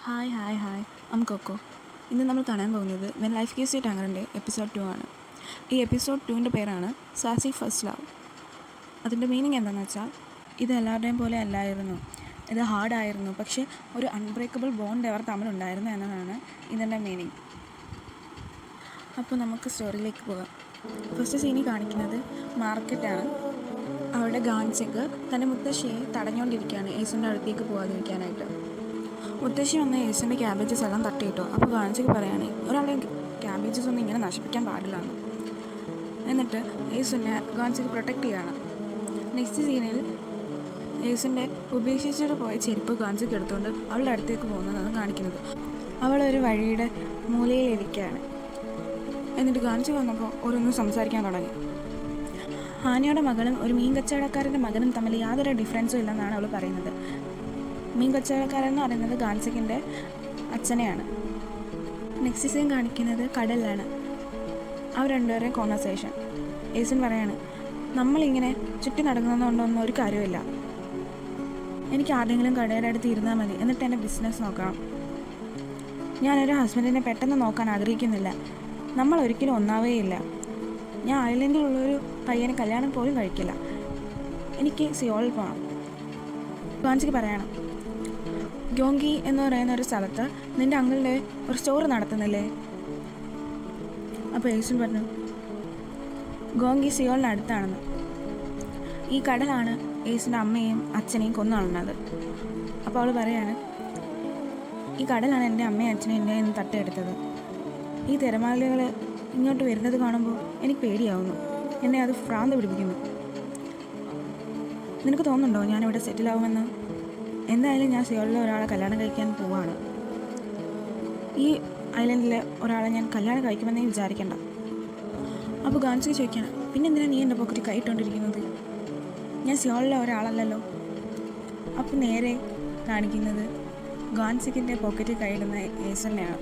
Hi hi hi cocoa. ഇന്ന് നമ്മൾ കാണാൻ പോകുന്നത് വെൻ ലൈഫ് ഗീവ്സ് യു ടാങ്കറിൻ്റെ എപ്പിസോഡ് 2 ആണ്. ഈ എപ്പിസോഡ് 2ൻ്റെ പേരാണ് സാസി ഫസ്റ്റ് ലവ്. അതിൻ്റെ മീനിങ് എന്താണെന്ന് വെച്ചാൽ, ഇത് എല്ലാവരുടെയും പോലെ അല്ലായിരുന്നു, ഇത് ഹാർഡായിരുന്നു, പക്ഷേ ഒരു അൺബ്രേക്കബിൾ ബോണ്ട് അവർ തമ്മിലുണ്ടായിരുന്നു എന്നതാണ് ഇതിൻ്റെ മീനിങ്. അപ്പോൾ നമുക്ക് സ്റ്റോറിയിലേക്ക് പോകാം. ഫസ്റ്റ് സീനിൽ കാണിക്കുന്നത് മാർക്കറ്റാണ്. അവളുടെ ഗാൻസിക്ക് തൻ്റെ മുത്തശ്ശിയെ തടഞ്ഞുകൊണ്ടിരിക്കുകയാണ് യേശുവിൻ്റെ അടുത്തേക്ക് പോകാതിരിക്കാനായിട്ട്. മുത്തശ്ശി വന്ന് യേശുവിൻ്റെ ക്യാബേജസ് എല്ലാം തട്ടിയിട്ടോ. അപ്പോൾ ഗാൻസിക്ക് പറയുകയാണ് ഒരാളുടെ ക്യാബേജസ് ഒന്നും ഇങ്ങനെ നശിപ്പിക്കാൻ പാടില്ലാന്ന്. എന്നിട്ട് യേശുവിനെ ഗാൻസിക്ക് പ്രൊട്ടക്റ്റ് ചെയ്യാണ്. നെക്സ്റ്റ് സീനിൽ യേശുവിൻ്റെ ഉപേക്ഷിച്ചിട്ട് പോയ ചെരുപ്പ് ഗാൻസിക്ക് എടുത്തുകൊണ്ട് അവളുടെ അടുത്തേക്ക് പോകുന്നതാണ് കാണിക്കുന്നത്. അവളൊരു വഴിയുടെ മൂലയിലിരിക്കുകയാണ്. എന്നിട്ട് ഗാൻസിക്ക് വന്നപ്പോൾ ഓരോന്നും സംസാരിക്കാൻ തുടങ്ങി. ഹാനിയുടെ മകളും ഒരു മീൻ കച്ചവടക്കാരൻ്റെ മകനും തമ്മിൽ യാതൊരു ഡിഫറൻസും ഇല്ലെന്നാണ് അവൾ പറയുന്നത്. മീൻ കച്ചവടക്കാരൻ എന്ന് പറയുന്നത് ഗാൻസിക്കിൻ്റെ അച്ഛനെയാണ്. നെക്സ്റ്റ് സീൻ കാണിക്കുന്നത് കടലിലാണ്. അവർ രണ്ടുപേരെയും കോൺവെർസേഷൻ. യേസുൻ പറയാണ്, നമ്മളിങ്ങനെ ചുറ്റി നടക്കുന്നതുകൊണ്ടൊന്നും ഒരു കാര്യമില്ല. എനിക്ക് ആരുടെങ്കിലും കടയുടെ അടുത്ത് ഇരുന്നാൽ മതി, എന്നിട്ട് എൻ്റെ ബിസിനസ് നോക്കണം. ഞാനൊരു ഹസ്ബൻഡിനെ പെട്ടെന്ന് നോക്കാൻ ആഗ്രഹിക്കുന്നില്ല. നമ്മൾ ഒരിക്കലും ഒന്നാവേയില്ല. ഞാൻ ഐലൻഡിലുള്ളൊരു പയ്യനെ കല്യാണം പോലും കഴിക്കില്ല. എനിക്ക് സിയോളിൽ പോകണം. ഗാൻസിക്ക് പറയണം, ഗ്യോങ്കി എന്ന് പറയുന്ന ഒരു സ്ഥലത്ത് നിൻ്റെ അങ്കിളിൻ്റെ ഒരു സ്റ്റോർ നടത്തുന്നില്ലേ? അപ്പോൾ യേശുൻ പറഞ്ഞു, ഗോങ്കി സിയോളിന് അടുത്താണെന്ന്. ഈ കടലാണ് യേശുവിൻ്റെ അമ്മയും അച്ഛനെയും കൊന്നുകളഞ്ഞത്. അപ്പോൾ അവൾ പറയാണ്, ഈ കടലാണ് എൻ്റെ അമ്മയും അച്ഛനെയും എൻ്റെ നിന്ന് തട്ടിയെടുത്തത്. ഈ തിരമാലകൾ ഇങ്ങോട്ട് വരുന്നത് കാണുമ്പോൾ എനിക്ക് പേടിയാവുന്നു. എന്നെ അത് ഭ്രാന്ത് പിടിപ്പിക്കുന്നു. നിനക്ക് തോന്നുന്നുണ്ടോ ഞാനിവിടെ സെറ്റിലാവുമെന്ന്? എന്തായാലും ഞാൻ സിയോളിലെ ഒരാളെ കല്യാണം കഴിക്കാൻ പോവാണ്. ഈ ഐലൻഡിലെ ഒരാളെ ഞാൻ കല്യാണം കഴിക്കുമെന്നേ വിചാരിക്കണ്ട. അപ്പോൾ ഗാൻസിക്ക് ചോദിക്കണം, പിന്നെ എന്തിനാ നീ എൻ്റെ പോക്കറ്റിൽ കൈയിട്ടുകൊണ്ടിരിക്കുന്നത്? ഞാൻ സിയോളിലെ ഒരാളല്ലല്ലോ. അപ്പോൾ നേരെ കാണിക്കുന്നത് ഗാൻസിക്കിൻ്റെ പോക്കറ്റിൽ കൈയിടുന്ന യേശുവിനെയാണ്.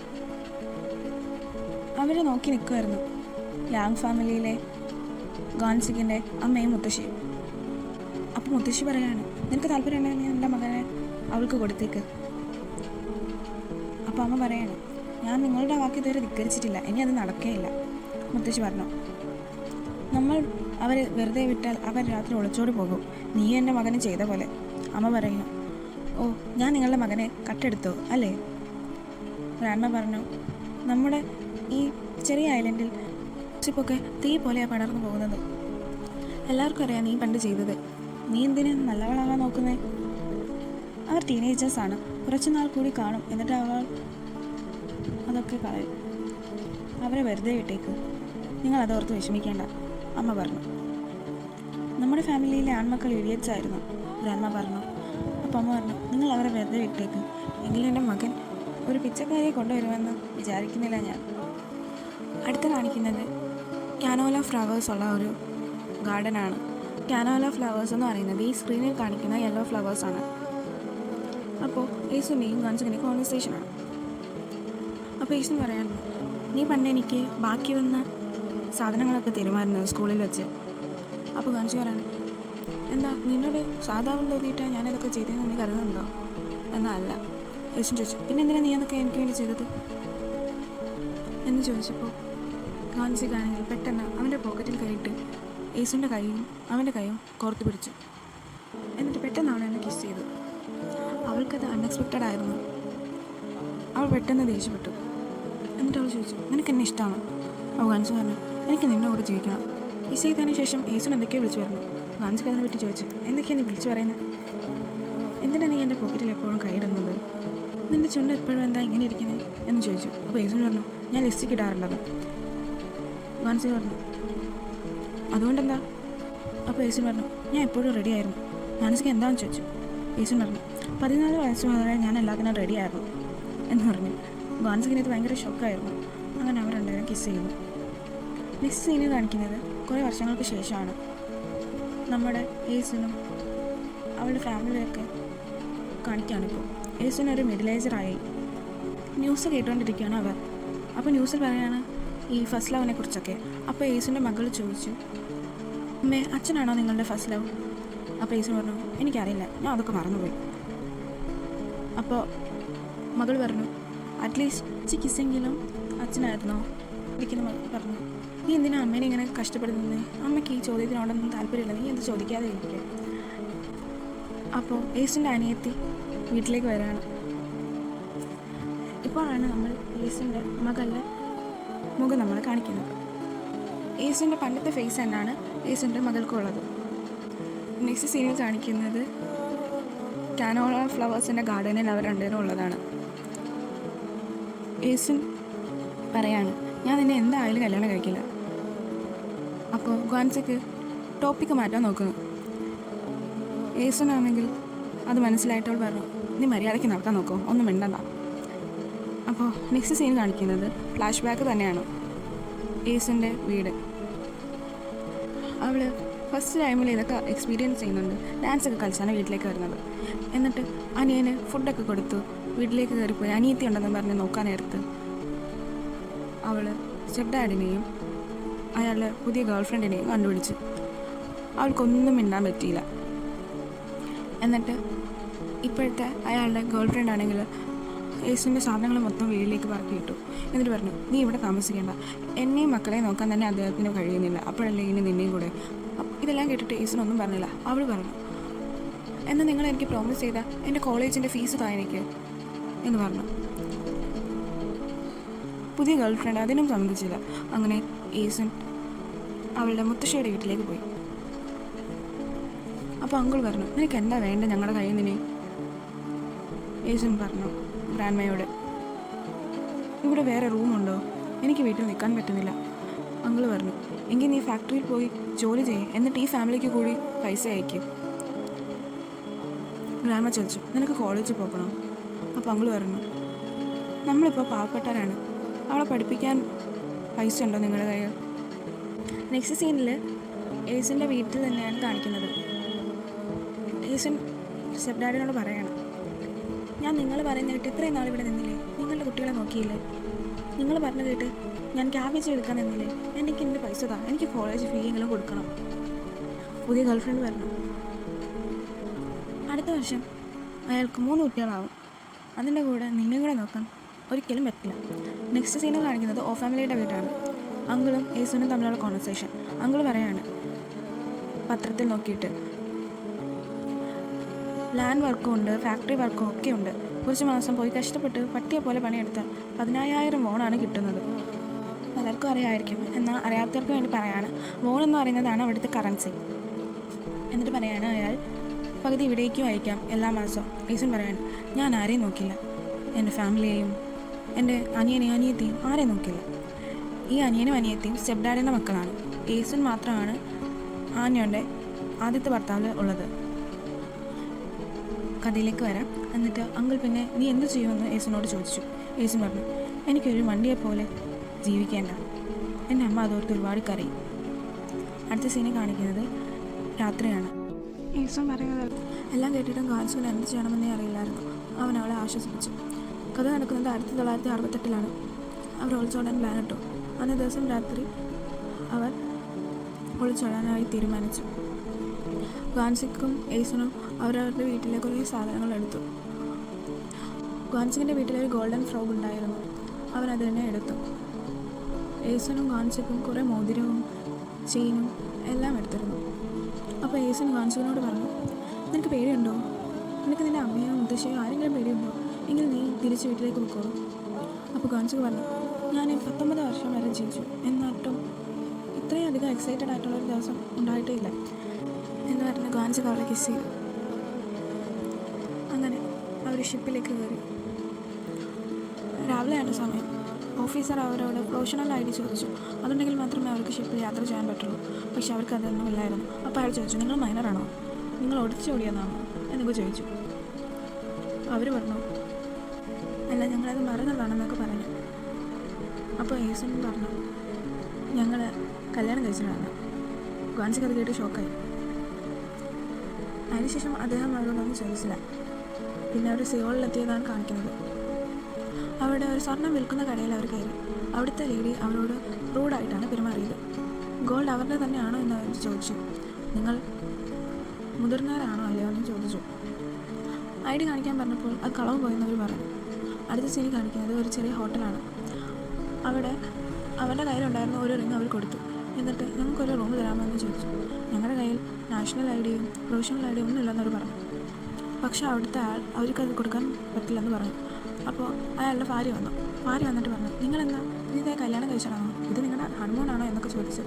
അവർ നോക്കി നിൽക്കുമായിരുന്നു, യാങ് ഫാമിലിയിലെ ഗാൻസിക്കിൻ്റെ അമ്മയും മുത്തശ്ശിയും. അപ്പോൾ മുത്തശ്ശി പറയാണ്, നിനക്ക് താല്പര്യമുണ്ടെങ്കിൽ എൻ്റെ മകനെ അവൾക്ക് കൊടുത്തേക്ക്. അപ്പോൾ അമ്മ പറയാണ്, ഞാൻ നിങ്ങളുടെ വാക്ക് ഇതുവരെ ധിക്കരിച്ചിട്ടില്ല, ഇനി അത് നടക്കുകയില്ല. മുത്തശ്ശി പറഞ്ഞു, നമ്മൾ അവരെ വെറുതെ വിട്ടാൽ അവർ രാത്രി ഒളിച്ചോടി പോകും, നീ എൻ്റെ മകനെ ചെയ്ത പോലെ. അമ്മ പറയുന്നു, ഓ, ഞാൻ നിങ്ങളുടെ മകനെ കട്ടെടുത്തോ അല്ലേ? ഒരമ്മ പറഞ്ഞു, നമ്മുടെ ഈ ചെറിയ ഐലൻഡിൽ ഷിപ്പൊക്കെ തീ പോലെയാണ് പടർന്നു പോകുന്നത്. എല്ലാവർക്കും അറിയാം നീ പണ്ട് ചെയ്തത്. നീ എന്തിനു നല്ലവളാകാൻ നോക്കുന്നേ? അവർ ടീനേജേഴ്സാണ്, കുറച്ച് നാൾ കൂടി കാണും, എന്നിട്ട് അവൾ അതൊക്കെ കളയും. അവരെ വെറുതെ വിട്ടേക്ക്, നിങ്ങൾ അതോർത്ത് വിഷമിക്കേണ്ട. അമ്മ പറഞ്ഞു, നമ്മുടെ ഫാമിലിയിലെ ആൺമക്കൾ ഇഡിയറ്റ്സ് ആയിരുന്നു, ഒരമ്മ പറഞ്ഞു. അപ്പം അമ്മ പറഞ്ഞു, നിങ്ങൾ അവരെ വെറുതെ വിട്ടേക്ക്. എങ്കിലും എൻ്റെ മകൻ ഒരു പിച്ചക്കാരിയെ കൊണ്ടുവരുമെന്ന് വിചാരിക്കുന്നില്ല ഞാൻ. അടുത്ത് കാണിക്കുന്നത് ക്യാനോല ഫ്ലവേഴ്സ് ഉള്ള ഒരു ഗാർഡനാണ്. ക്യാനോല ഫ്ലവേഴ്സ് എന്ന് പറയുന്നത് ഈ സ്ക്രീനിൽ കാണിക്കുന്ന യെല്ലോ ഫ്ലവേഴ്സാണ്. അപ്പോൾ യേശുവിൻ്റെയും ഗാൻസിക്കിൻ്റെയും കോൺവെർസേഷനാണ്. അപ്പോൾ യേശു പറയാറുണ്ട്, നീ പണ്ട് എനിക്ക് ബാക്കി വന്ന സാധനങ്ങളൊക്കെ തരുമായിരുന്നു സ്കൂളിൽ വെച്ച്. അപ്പോൾ ഗാൻസി പറയാണ്, എന്താ നിന്നോട് സാധാരണ തോന്നിയിട്ടാണ് ഞാനിതൊക്കെ ചെയ്തതെന്ന് നീ കരുതുന്നുണ്ടോ? എന്നല്ല. യേശു ചോദിച്ചു, പിന്നെ എന്തിനാണ് നീ അതൊക്കെ എനിക്ക് വേണ്ടി ചെയ്തത് എന്ന് ചോദിച്ചപ്പോൾ ഗാൻസിക്കാണെങ്കിൽ പെട്ടെന്ന് അവൻ്റെ പോക്കറ്റിൽ കൈയിട്ട് യേശുവിൻ്റെ കൈയും അവൻ്റെ കൈയും കോർത്ത് പിടിച്ചു. എന്നിട്ട് പെട്ടെന്ന് അവൻ എന്നെ കിസ് ചെയ്തു. അവൾക്കത് അൺഎക്സ്പെക്റ്റഡ് ആയിരുന്നു. അവൾ പെട്ടെന്ന് ദേഷ്യപ്പെട്ടു. എന്നിട്ട് അവൾ ചോദിച്ചു, നിനക്ക് എന്നെ ഇഷ്ടമാണോ? അവൾ ഗാൻസി പറഞ്ഞു, എനിക്ക് നിന്നോട് ജീവിക്കണം. കിസ് ചെയ്തതിന് ശേഷം യേശുവിന് എന്തൊക്കെയോ വിളിച്ചു പറഞ്ഞു. ഗാൻസിക്ക് അതിനെ പറ്റി ചോദിച്ചു, എന്തൊക്കെയാണ് നീ വിളിച്ചു പറയുന്നത്? എന്തിനാണ് നീ എൻ്റെ പോക്കറ്റിൽ എപ്പോഴും കൈയിടുന്നത്? നിൻ്റെ ചുണ്ട് എപ്പോഴും എന്താ ഇങ്ങനെ ഇരിക്കുന്നത് എന്ന് ചോദിച്ചു. അപ്പോൾ യേശുവിന് പറഞ്ഞു, ഞാൻ ലിപ്സ്റ്റിക് ഇടാറുള്ളത്. ഗാൻസി പറഞ്ഞു, അതുകൊണ്ടെന്താ? അപ്പോൾ യേശുവിൻ പറഞ്ഞു, ഞാൻ എപ്പോഴും റെഡി ആയിരുന്നു. ഗാൻസിക്ക് എന്താണെന്ന് ചോദിച്ചു. യേശുവിൻ പറഞ്ഞു, 14 വയസ്സ് മുതലേ ഞാൻ എല്ലാത്തിനും റെഡി ആയിരുന്നു എന്ന് പറഞ്ഞു. ഗാൻസിക്കിന് ഇത് ഭയങ്കര ഷോക്കായിരുന്നു. അങ്ങനെ അവർ രണ്ടുപേരും കിസ് ചെയ്യുന്നു. നെക്സ്റ്റ് സീനിൽ കാണിക്കുന്നത് കുറേ വർഷങ്ങൾക്ക് ശേഷമാണ്. നമ്മുടെ യേശുവിനും അവളുടെ ഫാമിലിയൊക്കെ കാണിക്കുകയാണിപ്പോൾ. യേശുവിനൊരു മിഡിൽ ഏജറായി. ന്യൂസ് കേട്ടുകൊണ്ടിരിക്കുകയാണ് അവർ. അപ്പോൾ ന്യൂസിൽ പറയുകയാണ് ഈ ഫസ്റ്റ് ലവിനെ കുറിച്ചൊക്കെ. അപ്പോൾ യേശുവിൻ്റെ മകൾ ചോദിച്ചു, അമ്മേ, അച്ഛനാണോ നിങ്ങളുടെ ഫസ്റ്റ് ലവ്? അപ്പോൾ യേശു പറഞ്ഞു, എനിക്കറിയില്ല, ഞാൻ അതൊക്കെ മറന്നുപോയി. അപ്പോൾ മകൾ പറഞ്ഞു, അറ്റ്ലീസ്റ്റ് കിസ്സെങ്കിലും അച്ഛനായിരുന്നോ? ഇരിക്കുന്ന മകൾ പറഞ്ഞു, നീ എന്തിനാ അമ്മേനെ ഇങ്ങനെ കഷ്ടപ്പെടുന്നത്? അമ്മയ്ക്ക് ഈ ചോദ്യത്തിനോടൊന്നും താല്പര്യമില്ല, നീ എന്ത് ചോദിക്കാതെ ഇരിക്കുക. അപ്പോൾ ഏസിൻ്റെ അനിയത്തി വീട്ടിലേക്ക് വരികയാണ്. ഇപ്പോഴാണ് നമ്മൾ ഏസിൻ്റെ മകളുടെ മുഖം നമ്മൾ കാണിക്കുന്നത്. ഏസിൻ്റെ പണ്ടത്തെ ഫേസ് തന്നെയാണ് ഏസിൻ്റെ മകൾക്കുള്ളത്. നെക്സ്റ്റ് സീനിൽ കാണിക്കുന്നത് കാനോള ഫ്ലവേഴ്സിൻ്റെ ഗാർഡനിൽ അവർ രണ്ടുപേരും ഉള്ളതാണ്. ഏസിൻ പറയാണ്, ഞാൻ നിന്നെ എന്തായാലും കല്യാണം കഴിക്കില്ല. അപ്പോൾ ഗ്വാൻസയ്ക്ക് ടോപ്പിക്ക് മാറ്റാൻ നോക്കുന്നു. ഏസിനാണെങ്കിൽ അത് മനസ്സിലായിട്ടവൾ പറഞ്ഞു, നീ മര്യാദയ്ക്ക് നടത്താൻ നോക്കുമോ, ഒന്നും മിണ്ടണ്ട. അപ്പോൾ നെക്സ്റ്റ് സീൻ കാണിക്കുന്നത് ഫ്ലാഷ് ബാക്ക് തന്നെയാണ്. ഏസിൻ്റെ വീട്. അവൾ ഫസ്റ്റ് ടൈമിൽ ഇതൊക്കെ എക്സ്പീരിയൻസ് ചെയ്യുന്നുണ്ട്. ഡാൻസൊക്കെ കളിച്ചാണ് വീട്ടിലേക്ക് വരുന്നത്. എന്നിട്ട് അനിയന് ഫുഡൊക്കെ കൊടുത്തു വീട്ടിലേക്ക് കയറിപ്പോയി. അനിയത്തി ഉണ്ടെന്ന് പറഞ്ഞ് നോക്കാൻ നേരത്ത് അവൾ സ്റ്റെപ്പ് ഡാഡിനെയും അയാളുടെ പുതിയ ഗേൾ ഫ്രണ്ടിനെയും കണ്ടുപിടിച്ചു. അവൾക്കൊന്നും മിണ്ടാൻ പറ്റിയില്ല. എന്നിട്ട് ഇപ്പോഴത്തെ അയാളുടെ ഗേൾ ഫ്രണ്ട് ആണെങ്കിൽ ഏസിൻ്റെ സാധനങ്ങൾ മൊത്തം വീട്ടിലേക്ക് പറക്കി ഇട്ടു. എന്നിട്ട് പറഞ്ഞു, നീ ഇവിടെ താമസിക്കേണ്ട, എന്നെയും മക്കളെയും നോക്കാൻ തന്നെ അദ്ദേഹത്തിന് കഴിയുന്നില്ല, അപ്പോഴല്ലേ ഇനി നിന്നെയും കൂടെ. ഇതെല്ലാം കേട്ടിട്ട് ഏസിനൊന്നും പറഞ്ഞില്ല. അവൾ പറഞ്ഞു, എന്നാൽ നിങ്ങൾ എനിക്ക് പ്രോമിസ് ചെയ്താൽ എൻ്റെ കോളേജിൻ്റെ ഫീസ് താ എനിക്ക് എന്ന് പറഞ്ഞു. പുതിയ ഗേൾ ഫ്രണ്ട് അതിനും സമ്മതിച്ചില്ല. അങ്ങനെ ഏസൻ അവളുടെ മുത്തശ്ശിയുടെ വീട്ടിലേക്ക് പോയി. അപ്പോൾ അങ്കിൾ പറഞ്ഞു, നിനക്ക് എന്താ വേണ്ട ഞങ്ങളുടെ കയ്യിൽ നിന്നെ? ഏസൻ പറഞ്ഞു ഗ്രാൻഡ്മയോട്, ഇവിടെ വേറെ റൂമുണ്ടോ? എനിക്ക് വീട്ടിൽ നിൽക്കാൻ പറ്റുന്നില്ല. അങ്കിൾ പറഞ്ഞു, എങ്കിൽ നീ ഫാക്ടറിയിൽ പോയി ജോലി ചെയ്യും, എന്നിട്ട് ഈ ഫാമിലിക്ക് കൂടി പൈസ അയക്കും. ഗ്രാൻഡ്മ ചോദിച്ചു, നിനക്ക് കോളേജിൽ പോകണോ? അപ്പോൾ അങ്കിൾ പറഞ്ഞു, നമ്മളിപ്പോൾ പാവപ്പെട്ടവരാണ്, അവളെ പഠിപ്പിക്കാൻ പൈസ ഉണ്ടോ നിങ്ങളുടെ കയ്യിൽ? നെക്സ്റ്റ് സീനിൽ ഏസിൻ്റെ വീട്ടിൽ തന്നെയാണ് കാണിക്കുന്നത്. ഏസൻ സ്റ്റെപ്പ് ഡാഡിനോട് പറയണം, ഞാൻ നിങ്ങൾ പറയുന്ന കേട്ട് ഇത്രയും നാൾ ഇവിടെ നിന്നില്ലേ, നിങ്ങളുടെ കുട്ടികളെ നോക്കിയില്ലേ, നിങ്ങൾ പറഞ്ഞു കേട്ട് ഞാൻ ക്യാബേജ് എടുക്കാൻ നിന്നില്ലേ, എനിക്ക് എൻ്റെ പൈസ താ, എനിക്ക് കോളേജ് ഫീ എങ്കിലും കൊടുക്കണം. പുതിയ ഗേൾ ഫ്രണ്ട് പറഞ്ഞു, അടുത്ത വർഷം അയാൾക്ക് 3 കുട്ടികളാവും, അതിൻ്റെ കൂടെ നിന്നെ കൂടെ നോക്കാൻ ഒരിക്കലും പറ്റില്ല. നെക്സ്റ്റ് സീനിൽ കാണിക്കുന്നത് ഓ ഫാമിലിയുടെ വീടാണ്. അങ്കിളും ഏസുനും തമ്മിലുള്ള കോൺവെർസേഷൻ. അങ്കിൾ പറയാണ്, പത്രത്തിൽ നോക്കിയിട്ട് ലാൻഡ് വർക്കും ഉണ്ട്, ഫാക്ടറി വർക്കും ഒക്കെ ഉണ്ട്. കുറച്ച് മാസം പോയി കഷ്ടപ്പെട്ട് പട്ടിയെ പോലെ പണിയെടുത്താൽ 10,000 വോണാണ് കിട്ടുന്നത്. പലർക്കും അറിയാമായിരിക്കും, എന്നാൽ അറിയാത്തവർക്ക് വേണ്ടി പറയാണ്, വോൺ എന്ന് പറയുന്നതാണ് അവിടുത്തെ കറൻസി. എന്നിട്ട് പറയാണ് അയാൾ, പകുതി ഇവിടേക്കും അയക്കാം എല്ലാ മാസവും. ഏസൻ പറയാണ്, ഞാൻ ആരെയും നോക്കില്ല, എൻ്റെ ഫാമിലിയെയും എൻ്റെ അനിയനെയും അനിയത്തെയും ആരെയും നോക്കില്ല. ഈ അനിയനും അനിയത്തെയും സ്റ്റെപ്പ് ഡാഡിൻ്റെ മക്കളാണ്. ഏസൻ മാത്രമാണ് ആന്യയുടെ ആദ്യത്തെ ഭർത്താവിൽ ഉള്ളത്. കഥയിലേക്ക് വരാം. എന്നിട്ട് അങ്കിൾ പിന്നെ നീ എന്ത് ചെയ്യുമെന്ന് ഏസനോട് ചോദിച്ചു. ഏസൻ പറഞ്ഞു, എനിക്കൊരു വണ്ടിയെപ്പോലെ ജീവിക്കേണ്ട, എൻ്റെ അമ്മ അതോർത്ത് ഒരുപാട് കരയും. അടുത്ത സീനെ കാണിക്കുന്നത് രാത്രിയാണ്. ഏസൻ പറയുന്നത് എല്ലാം കേട്ടിട്ടും ഗാൻസിന് എന്ത് ചെയ്യണമെന്നേ അറിയില്ലായിരുന്നു. അവൻ അവളെ ആശ്വസിപ്പിച്ചു. കഥ നടക്കുന്നത് 1968 അവർ ഒളിച്ചോടാൻ പ്ലാൻ ഇട്ടു. അന്നേ ദിവസം രാത്രി അവർ ഒളിച്ചോടാനായി തീരുമാനിച്ചു. ഗാൻസിക്കും ഏസനും അവരവരുടെ വീട്ടിലെ കുറേ സാധനങ്ങൾ എടുത്തു. ഗാൻസിക്കിൻ്റെ വീട്ടിലൊരു ഗോൾഡൻ ഫ്രോഗ് ഉണ്ടായിരുന്നു. അവനത് തന്നെ എടുത്തു. ഏസനും ഗാൻസിക്കും കുറേ മോതിരവും ചെയിനും എല്ലാം എടുത്തിരുന്നു. അപ്പോൾ ഏസൻ ഗാൻസിക്കിനോട് പറഞ്ഞു, നിനക്ക് പേടിയുണ്ടോ? നിനക്ക് നിൻ്റെ അമ്മയോ മുത്തശ്ശിയോ ആരെങ്കിലും പേടിയുണ്ടോ? എങ്കിൽ നീ തിരിച്ച് വീട്ടിലേക്ക് പോയിക്കോളൂ. അപ്പോൾ ഗാൻസിക്ക് പറഞ്ഞു, ഞാൻ 19 വർഷം വരെ ജീവിച്ചു, എന്നിട്ടും ഇത്രയും അധികം എക്സൈറ്റഡ് ആയിട്ടുള്ളൊരു ദിവസം ഉണ്ടായിട്ടേ ഇല്ല എന്ന് പറഞ്ഞ് ഗാൻസിക്ക് അവളെ കിസ് ചെയ്തു. അങ്ങനെ അവർ ഷിപ്പിലേക്ക് കയറി. രാവിലെയാണ് സമയം. ഓഫീസർ അവരോട് പ്രൊഫഷണൽ ID ചോദിച്ചു. അതുണ്ടെങ്കിൽ മാത്രമേ അവർക്ക് ഷിപ്പിൽ യാത്ര ചെയ്യാൻ പറ്റുള്ളൂ. പക്ഷെ അവർക്ക് അതൊന്നും ഇല്ലായിരുന്നു. അപ്പോൾ അയാൾ ചോദിച്ചു, നിങ്ങൾ മൈനറാണോ? നിങ്ങൾ ഓടിച്ചോടിയെന്നാണോ എന്നൊക്കെ ചോദിച്ചു. അവർ പറഞ്ഞു, അല്ല, ഞങ്ങളത് മറന്നതാണെന്നൊക്കെ പറഞ്ഞു. അപ്പോൾ ഏസൻ പറഞ്ഞു, ഞങ്ങൾ കല്യാണം കഴിച്ചതാണ്. ഗാൻസിക്ക് അത് കേട്ട് ഷോക്കായി. അതിനുശേഷം അദ്ദേഹം അവരോടൊന്നും ചോദിച്ചില്ല. പിന്നെ അവർ സിയോളിലെത്തിയതാണ് കാണിക്കുന്നത്. അവിടെ ഒരു സ്വർണം വിൽക്കുന്ന കടയിൽ അവർ കയറി. അവിടുത്തെ ലേഡി അവരോട് റൂഡായിട്ടാണ് പെരുമാറിയത്. ഗോൾഡ് അവരുടെ തന്നെയാണോ എന്ന് അവർ ചോദിച്ചു. നിങ്ങൾ മുതിർന്നവരാണോ അല്ലയോ എന്ന് ചോദിച്ചു. ID കാണിക്കാൻ പറഞ്ഞപ്പോൾ അത് കളവ് പോയെന്നവർ പറഞ്ഞു. അടുത്ത സീനിൽ കാണിക്കുന്നത് ഒരു ചെറിയ ഹോട്ടലാണ്. അവിടെ അവരുടെ കയ്യിലുണ്ടായിരുന്ന ഒരു റിങ് അവർ കൊടുത്തു. എന്നിട്ട് ഞങ്ങൾക്കൊരു റൂം തരാമോ എന്ന് ചോദിച്ചു. ഞങ്ങളുടെ കയ്യിൽ നാഷണൽ ഐ ഡിയും പ്രൊഫഷണൽ ഐ ഡിയും ഒന്നും ഇല്ലെന്നവർ പറഞ്ഞു. പക്ഷേ അവിടുത്തെ ആൾ അവർക്കത് കൊടുക്കാൻ പറ്റില്ലെന്ന് പറഞ്ഞു. അപ്പോൾ അയാളുടെ ഭാര്യ വന്നിട്ട് പറഞ്ഞു, നിങ്ങളെന്താ ഇതേ കല്യാണം കഴിച്ചതാണോ, ഇത് നിങ്ങളുടെ ഹണിമൂണാണോ എന്നൊക്കെ ചോദിച്ച്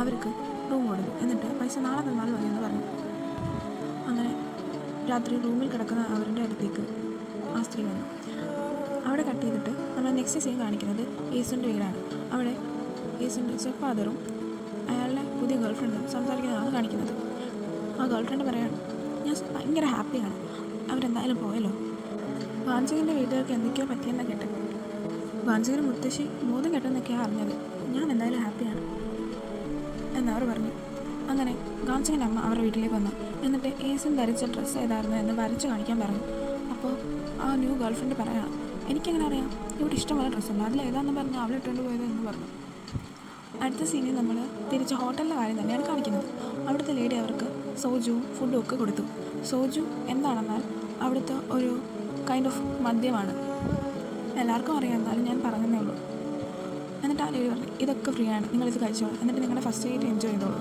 അവർക്ക് റൂം കൊടുത്തു. എന്നിട്ട് പൈസ നാളെ തന്നാൽ മതി എന്ന് പറഞ്ഞു. അങ്ങനെ രാത്രി റൂമിൽ കിടക്കുന്ന അവരുടെ അടുത്തേക്ക് ആ സ്ത്രീ വന്നു. അവിടെ കട്ട് ചെയ്തിട്ട് നമ്മൾ നെക്സ്റ്റ് സീൻ കാണിക്കുന്നത് ഈസുൻ്റെ വീടാണ്. അവിടെ ഈസുൻ്റെ സ്റ്റെപ്പ് ഫാദറും അയാളുടെ പുതിയ ഗേൾ ഫ്രണ്ടും സംസാരിക്കുന്നതാണ് കാണിക്കുന്നത്. ആ ഗേൾ ഫ്രണ്ട് പറയാണ്, ഞാൻ ഭയങ്കര ഹാപ്പിയാണ്, അവരെന്തായാലും പോയല്ലോ. വാഞ്ചകൻ്റെ വീട്ടുകാർക്ക് എന്തൊക്കെയോ പറ്റിയെന്നാണ് കേട്ടത്. വാഞ്ചകന് മുത്തശ്ശി ബോധം കെട്ടെന്നൊക്കെയാണ് അറിഞ്ഞത്. ഞാൻ എന്തായാലും ഹാപ്പിയാണ് എന്നവർ പറഞ്ഞു. അങ്ങനെ ഗാഞ്ചകൻ്റെ അമ്മ അവരുടെ വീട്ടിലേക്ക് വന്നു. എന്നിട്ട് ഈസൻ ധരിച്ച ഡ്രസ്സ് ഏതായിരുന്നു എന്ന് വരച്ച് കാണിക്കാൻ പറഞ്ഞു. അപ്പോൾ ആ ന്യൂ ഗേൾ ഫ്രണ്ട് പറയണം, എനിക്കെങ്ങനെ അറിയാം, ഇവിടെ ഇഷ്ടംപോലെ ഡ്രസ്സുണ്ട്, അതിലേതാണെന്ന് പറഞ്ഞാൽ അവൾ ഇട്ടുകൊണ്ട് പോയത് എന്ന് പറഞ്ഞു. അടുത്ത സീനിൽ നമ്മൾ തിരിച്ച് ഹോട്ടലിലെ കാര്യം തന്നെയാണ് കാണിക്കുന്നത്. അവിടുത്തെ ലേഡി അവർക്ക് സോജുവും ഫുഡും ഒക്കെ കൊടുത്തു. സോജു എന്താണെന്നാൽ അവിടുത്തെ ഒരു കൈൻഡ് ഓഫ് മദ്യമാണ്, എല്ലാവർക്കും അറിയാം, എന്നാലും ഞാൻ പറഞ്ഞതേ ഉള്ളൂ. എന്നിട്ട് ആ ലേഡി പറഞ്ഞു, ഇതൊക്കെ ഫ്രീ ആണ്, നിങ്ങളിത് കഴിച്ചോളൂ, എന്നിട്ട് നിങ്ങളുടെ ഫസ്റ്റ് നൈറ്റ് എൻജോയ് ചെയ്തോളൂ.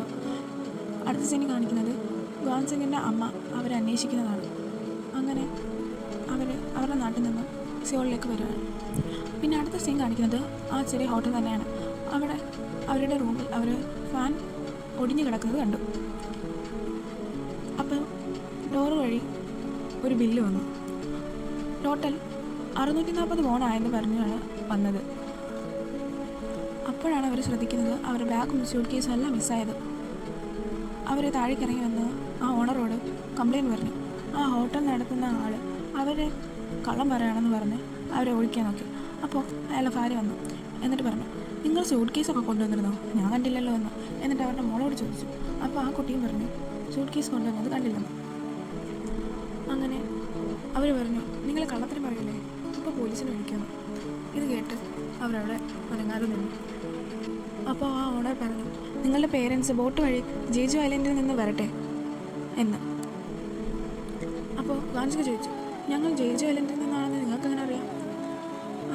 അടുത്ത സീനിൽ കാണിക്കുന്നത് ഗാൻസിങ്ങിൻ്റെ അമ്മ അവരെ അന്വേഷിക്കുന്നതാണ്. അങ്ങനെ അവരുടെ നാട്ടിൽ നിന്നും സിയോളിലേക്ക് വരികയാണ്. പിന്നെ അടുത്ത സീൻ കാണിക്കുന്നത് ആ ചെറിയ ഹോട്ടൽ തന്നെയാണ്. അവിടെ അവരുടെ റൂമിൽ അവർ ഫാൻ ഒടിഞ്ഞു കിടക്കുന്നത് കണ്ടു. അപ്പോൾ ഡോറ് വഴി ഒരു ബില്ല് വന്നു. ടോട്ടൽ 640 പോണായെന്ന് പറഞ്ഞാണ് വന്നത്. അപ്പോഴാണ് അവർ ശ്രദ്ധിക്കുന്നത് അവരുടെ ബാഗും സ്യൂട്ട് കേസും എല്ലാം മിസ്സായത്. അവർ താഴേക്കിറങ്ങി വന്ന് ആ ഓണറോട് കംപ്ലയിൻറ്റ് പറഞ്ഞു. ആ ഹോട്ടൽ നടത്തുന്ന ആൾ അവരെ കള്ളം പറയുകയാണെന്ന് പറഞ്ഞ് അവരെ ഒഴിക്കാൻ നോക്കി. അപ്പോൾ അയാളുടെ ഭാര്യ വന്നു. എന്നിട്ട് പറഞ്ഞു, നിങ്ങൾ സ്യൂട്ട് കേസൊക്കെ കൊണ്ടുവന്നിരുന്നോ, ഞാൻ കണ്ടില്ലല്ലോ എന്ന്. എന്നിട്ട് അവരുടെ മോളോട് ചോദിച്ചു. അപ്പോൾ ആ കുട്ടിയും പറഞ്ഞു, സ്യൂട്ട് കേസ് കൊണ്ടുവന്നത് കണ്ടില്ലെന്ന്. അങ്ങനെ അവർ പറഞ്ഞു, നിങ്ങൾ കള്ളത്തിന് പറയില്ലേ, ഇപ്പോൾ പോലീസിനെ വിളിക്കുന്നു. ഇത് കേട്ട് അവരവിടെ അനങ്ങാതെ നിന്നു. അപ്പോൾ ആ ഓണർ പറഞ്ഞു, നിങ്ങളുടെ പേരൻസ് ബോട്ട് വഴി ജേജു ഐലൻഡിൽ നിന്ന് വരട്ടെ എന്ന്. അപ്പോൾ ഗാൻസിക ചോദിച്ചു, ഞങ്ങൾ ജേജു ഐലൻഡിൽ നിന്നാണെന്ന് നിങ്ങൾക്ക് എങ്ങനെ അറിയാം?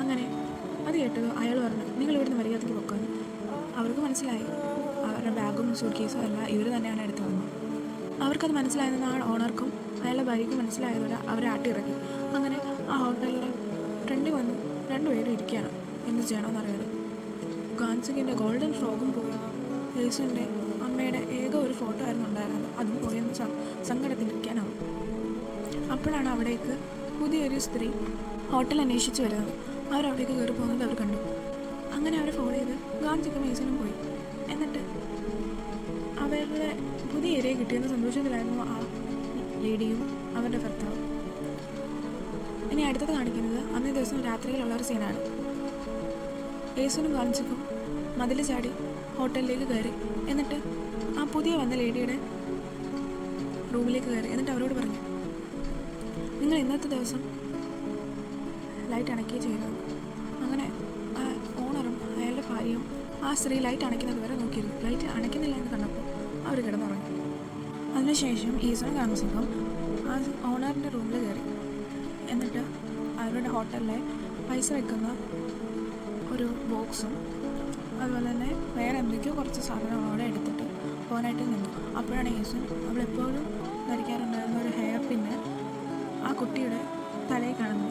അങ്ങനെ അത് കേട്ടത് അയാൾ പറഞ്ഞു, നിങ്ങൾ ഇവിടുന്ന് മര്യാദയ്ക്ക് പൊക്കാന്ന്. അവർക്ക് മനസ്സിലായി അവരുടെ ബാഗും സൂട്ട് കേസും എല്ലാം ഇവർ തന്നെയാണ് എടുത്തു വന്നത്. അവർക്കത് മനസ്സിലായതെന്ന് ആ ഓണർക്കും അയാളുടെ ഭാര്യയ്ക്കും മനസ്സിലായതോടെ അവരെ ആട്ടിയിറക്കി. അങ്ങനെ ആ ഹോട്ടലിൻ്റെ ഫ്രണ്ടിൽ വന്ന് രണ്ടുപേരും ഇരിക്കുകയാണ്. എന്ത് ചെയ്യണമെന്ന് അറിയാതെ ഗാൻസിങ്ങിൻ്റെ ഗോൾഡൻ ഫ്രോഗും പോയി. യേശുവിൻ്റെ അമ്മയുടെ ഏക ഒരു ഫോട്ടോ ആയിരുന്നു ഉണ്ടായിരുന്നത്, അതും പോയെന്ന് സങ്കടത്തിലിരിക്കാനാവും. അപ്പോഴാണ് അവിടേക്ക് പുതിയൊരു സ്ത്രീ ഹോട്ടൽ അന്വേഷിച്ച് വരുന്നത്. അവരവിടേക്ക് കയറി പോകുന്നത് അവർ കണ്ടു. അങ്ങനെ അവർ ഫോളോ ചെയ്ത് ഗാൻസിക്കും യേശുവിനും പോയി. എന്നിട്ട് അവരുടെ പുതിയ ഏരിയ കിട്ടിയെന്ന സന്തോഷത്തിലായിരുന്നു ആ ലേഡിയും അവരുടെ ഭർത്താവും. ഇനി അടുത്തത് കാണിക്കുന്നത് അന്നേ ദിവസം രാത്രിയിലുള്ള ഒരു സീനാണ്. യേശുവിനും ഗാൻസിക്കും മതിൽ ചാടി ഹോട്ടലിലേക്ക് കയറി. എന്നിട്ട് ആ പുതിയ വന്ന ലേഡിയുടെ റൂമിലേക്ക് കയറി. എന്നിട്ട് അവരോട് പറഞ്ഞു, നിങ്ങൾ ഇന്നത്തെ ദിവസം ലൈറ്റ് അണയ്ക്കുകയും ചെയ്യുന്നത്. അങ്ങനെ ആ ഓണറും അയാളുടെ ഭാര്യയും ആ സ്ത്രീ ലൈറ്റ് അണയ്ക്കുന്നത് വരെ നോക്കിയിരുന്നു. ലൈറ്റ് അണയ്ക്കുന്നില്ല എന്ന് കണ്ടപ്പോൾ അവർ കിടന്നുറങ്ങി. അതിനുശേഷം ഈസോൺ ഗാൻസിക്കും ആ ഓണറിൻ്റെ റൂമിൽ കയറി. എന്നിട്ട് അവരുടെ ഹോട്ടലിലെ പൈസ വയ്ക്കുന്ന ഒരു ബോക്സും അതുപോലെ തന്നെ വേറെ എന്തൊക്കെയോ കുറച്ച് സാധനങ്ങളോടെ എടുത്തിട്ട് പോകാനായിട്ട് നിന്നു. അപ്പോഴാണ് യേശുൻ അവളെപ്പോഴും ധരിക്കാറുണ്ടായിരുന്ന ഒരു ഹെയർ പിന്ന് ആ കുട്ടിയുടെ തലയിൽ കാണുന്നു.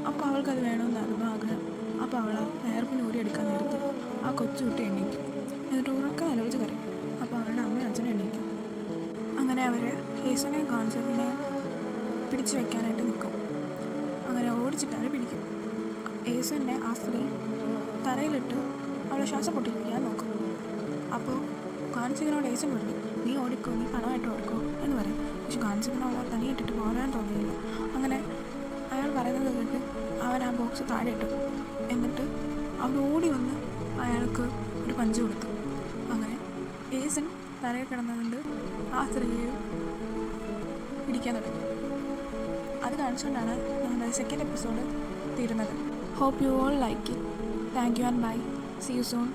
അപ്പോൾ അവൾക്കത് വേണമെന്നായിരുന്നു ആഗ്രഹം. അപ്പോൾ അവൾ ഹെയർ പിൻ ഊരി എടുക്കാൻ നേരത്ത് ആ കൊച്ചുകുട്ടി എണീക്കും. എന്നിട്ട് ഉറക്കം ആലോചിച്ച് കരയും. അപ്പോൾ അവരുടെ അമ്മയും അച്ഛനും എണീക്കും. അങ്ങനെ അവർ യേശുവിനെയും ഗാൻസിനെയും പിടിച്ചു വയ്ക്കാനായിട്ട് നിൽക്കും. അങ്ങനെ ഓടിച്ചിട്ട് അവർ പിടിക്കും. യേശുവിനെ ആ സ്ത്രീ തറയിലിട്ട് അവളെ ശ്വാസം പൊട്ടിപ്പിക്കാൻ നോക്കും. അപ്പോൾ ഗാൻസിനോട് യേശു പറഞ്ഞു, നീ ഓടിക്കോ, നീ പണമായിട്ട് ഓടിക്കോ എന്ന് പറയും. പക്ഷെ ഗാൻസിനെ അവളെ തനിയിട്ടിട്ട് പോരാൻ തോന്നിയില്ല. അങ്ങനെ അയാൾ പറയുന്നത് കേട്ട് അവൻ ആ ബോക്സ് താഴെ ഇട്ടു. എന്നിട്ട് അവൻ ഓടി വന്ന് അയാൾക്ക് ഒരു പഞ്ച് കൊടുത്തു. അങ്ങനെ യേശുൻ തറയിൽ കിടന്നുകൊണ്ട് ആ സ്ത്രീയെ പിടിക്കാൻ തുടങ്ങി. അത് കാണിച്ചുകൊണ്ടാണ് നമ്മുടെ സെക്കൻഡ് എപ്പിസോഡ് തീരുന്നത്. Hope you all like it. Thank you and bye. See you soon.